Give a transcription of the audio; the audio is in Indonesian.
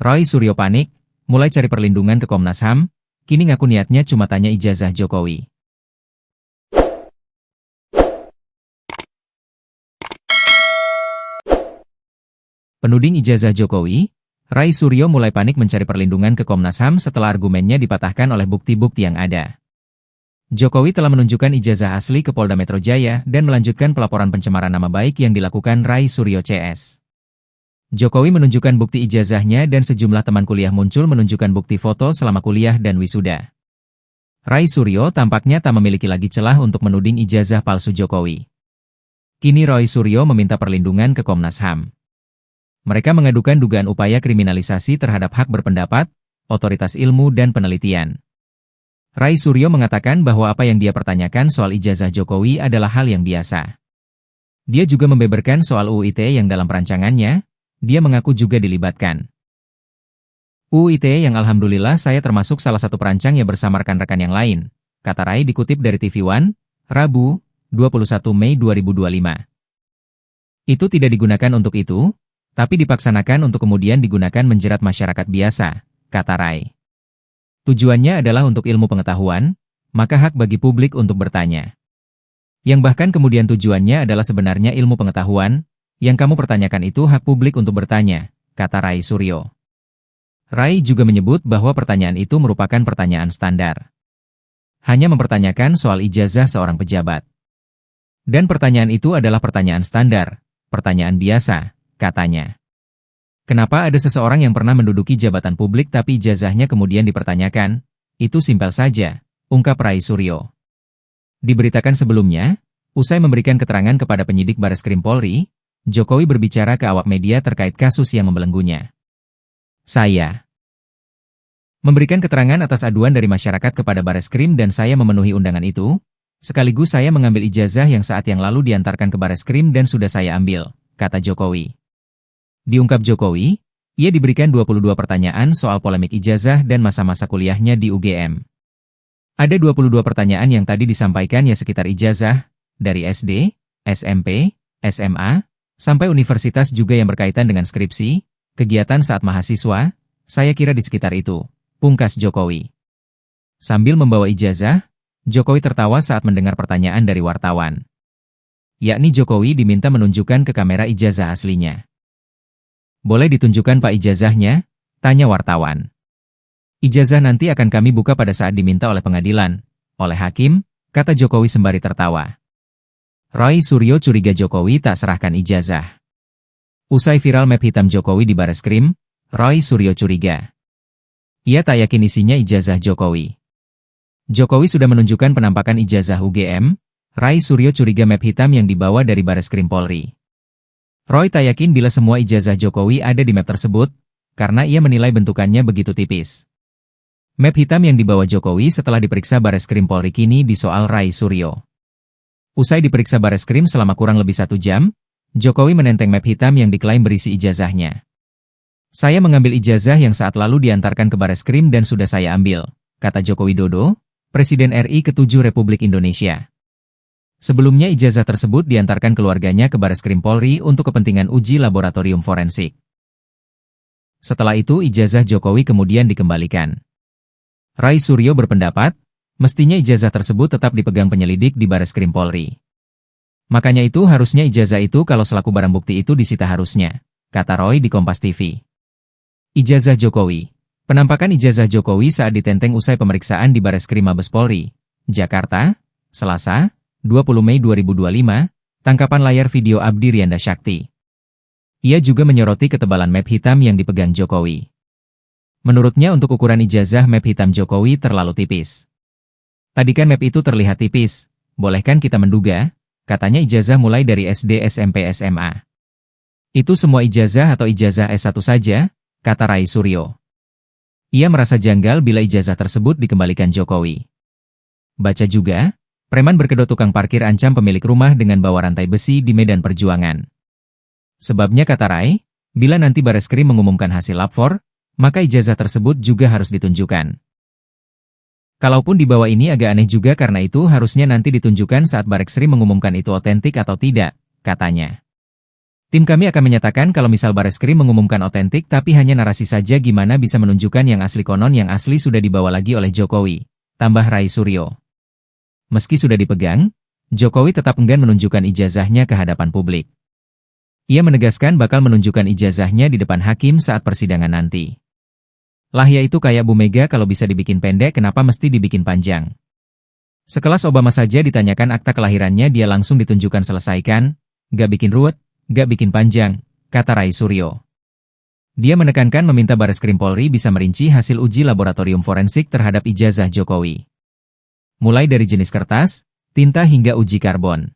Roy Suryo panik, mulai cari perlindungan ke Komnas HAM, kini ngaku niatnya cuma tanya ijazah Jokowi. Penuding ijazah Jokowi, Roy Suryo mulai panik mencari perlindungan ke Komnas HAM setelah argumennya dipatahkan oleh bukti-bukti yang ada. Jokowi telah menunjukkan ijazah asli ke Polda Metro Jaya dan melanjutkan pelaporan pencemaran nama baik yang dilakukan Roy Suryo CS. Jokowi menunjukkan bukti ijazahnya dan sejumlah teman kuliah muncul menunjukkan bukti foto selama kuliah dan wisuda. Roy Suryo tampaknya tak memiliki lagi celah untuk menuding ijazah palsu Jokowi. Kini Roy Suryo meminta perlindungan ke Komnas HAM. Mereka mengadukan dugaan upaya kriminalisasi terhadap hak berpendapat, otoritas ilmu dan penelitian. Roy Suryo mengatakan bahwa apa yang dia pertanyakan soal ijazah Jokowi adalah hal yang biasa. Dia juga membeberkan soal UU ITE yang dalam perancangannya, dia mengaku juga dilibatkan. UU ITE yang alhamdulillah saya termasuk salah satu perancang yang bersama rekan-rekan yang lain, kata Roy dikutip dari TV One, Rabu, 21 Mei 2025. Itu tidak digunakan untuk itu, tapi dipaksanakan untuk kemudian digunakan menjerat masyarakat biasa, kata Roy. Tujuannya adalah untuk ilmu pengetahuan, maka hak bagi publik untuk bertanya. Yang bahkan kemudian tujuannya adalah sebenarnya ilmu pengetahuan, yang kamu pertanyakan itu hak publik untuk bertanya, kata Roy Suryo. Roy juga menyebut bahwa pertanyaan itu merupakan pertanyaan standar. Hanya mempertanyakan soal ijazah seorang pejabat. Dan pertanyaan itu adalah pertanyaan standar, pertanyaan biasa, katanya. Kenapa ada seseorang yang pernah menduduki jabatan publik tapi ijazahnya kemudian dipertanyakan? Itu simpel saja, ungkap Roy Suryo. Diberitakan sebelumnya, usai memberikan keterangan kepada penyidik Bareskrim Polri, Jokowi berbicara ke awak media terkait kasus yang membelenggunya. Saya memberikan keterangan atas aduan dari masyarakat kepada Bareskrim dan saya memenuhi undangan itu, sekaligus saya mengambil ijazah yang saat yang lalu diantarkan ke Bareskrim dan sudah saya ambil, kata Jokowi. Diungkap Jokowi, ia diberikan 22 pertanyaan soal polemik ijazah dan masa-masa kuliahnya di UGM. Ada 22 pertanyaan yang tadi disampaikan ya sekitar ijazah, dari SD, SMP, SMA, sampai universitas juga yang berkaitan dengan skripsi, kegiatan saat mahasiswa, saya kira di sekitar itu, pungkas Jokowi. Sambil membawa ijazah, Jokowi tertawa saat mendengar pertanyaan dari wartawan. Yakni Jokowi diminta menunjukkan ke kamera ijazah aslinya. Boleh ditunjukkan Pak ijazahnya? Tanya wartawan. Ijazah nanti akan kami buka pada saat diminta oleh pengadilan, oleh hakim, kata Jokowi sembari tertawa. Roy Suryo curiga Jokowi tak serahkan ijazah. Usai viral map hitam Jokowi di Bareskrim, Roy Suryo curiga. Ia tak yakin isinya ijazah Jokowi. Jokowi sudah menunjukkan penampakan ijazah UGM, Roy Suryo curiga map hitam yang dibawa dari Bareskrim Polri. Roy tak yakin bila semua ijazah Jokowi ada di map tersebut, karena ia menilai bentukannya begitu tipis. Map hitam yang dibawa Jokowi setelah diperiksa Bareskrim Polri kini disoal Roy Suryo. Usai diperiksa Bareskrim selama kurang lebih 1 jam, Jokowi menenteng map hitam yang diklaim berisi ijazahnya. Saya mengambil ijazah yang saat lalu diantarkan ke Bareskrim dan sudah saya ambil, kata Joko Widodo, Presiden RI ke-7 Republik Indonesia. Sebelumnya ijazah tersebut diantarkan keluarganya ke Bareskrim Polri untuk kepentingan uji laboratorium forensik. Setelah itu ijazah Jokowi kemudian dikembalikan. Roy Suryo berpendapat, mestinya ijazah tersebut tetap dipegang penyelidik di Bareskrim Polri. Makanya itu harusnya ijazah itu kalau selaku barang bukti itu disita harusnya, kata Roy di Kompas TV. Ijazah Jokowi. Penampakan ijazah Jokowi saat ditenteng usai pemeriksaan di Bareskrim Mabes Polri, Jakarta, Selasa, 20 Mei 2025, tangkapan layar video Abdi Rianda Shakti. Ia juga menyoroti ketebalan map hitam yang dipegang Jokowi. Menurutnya untuk ukuran ijazah map hitam Jokowi terlalu tipis. Tadi kan map itu terlihat tipis, bolehkan kita menduga, katanya ijazah mulai dari SD, SMP, SMA. Itu semua ijazah atau ijazah S1 saja, kata Roy Suryo. Ia merasa janggal bila ijazah tersebut dikembalikan Jokowi. Baca juga, preman berkedok tukang parkir ancam pemilik rumah dengan bawa rantai besi di medan perjuangan. Sebabnya kata Roy, bila nanti Bareskrim mengumumkan hasil lapor, maka ijazah tersebut juga harus ditunjukkan. Kalaupun dibawa ini agak aneh juga karena itu harusnya nanti ditunjukkan saat Bareskrim mengumumkan itu otentik atau tidak, katanya. Tim kami akan menyatakan kalau misal Bareskrim mengumumkan otentik tapi hanya narasi saja gimana bisa menunjukkan yang asli konon yang asli sudah dibawa lagi oleh Jokowi, tambah Rai Suryo. Meski sudah dipegang, Jokowi tetap enggan menunjukkan ijazahnya ke hadapan publik. Ia menegaskan bakal menunjukkan ijazahnya di depan hakim saat persidangan nanti. Lah ya itu kayak Bu Mega kalau bisa dibikin pendek kenapa mesti dibikin panjang. Sekelas Obama saja ditanyakan akta kelahirannya dia langsung ditunjukkan selesaikan, gak bikin ruwet, gak bikin panjang, kata Rai Suryo. Dia menekankan meminta Bareskrim Polri bisa merinci hasil uji laboratorium forensik terhadap ijazah Jokowi. Mulai dari jenis kertas, tinta hingga uji karbon.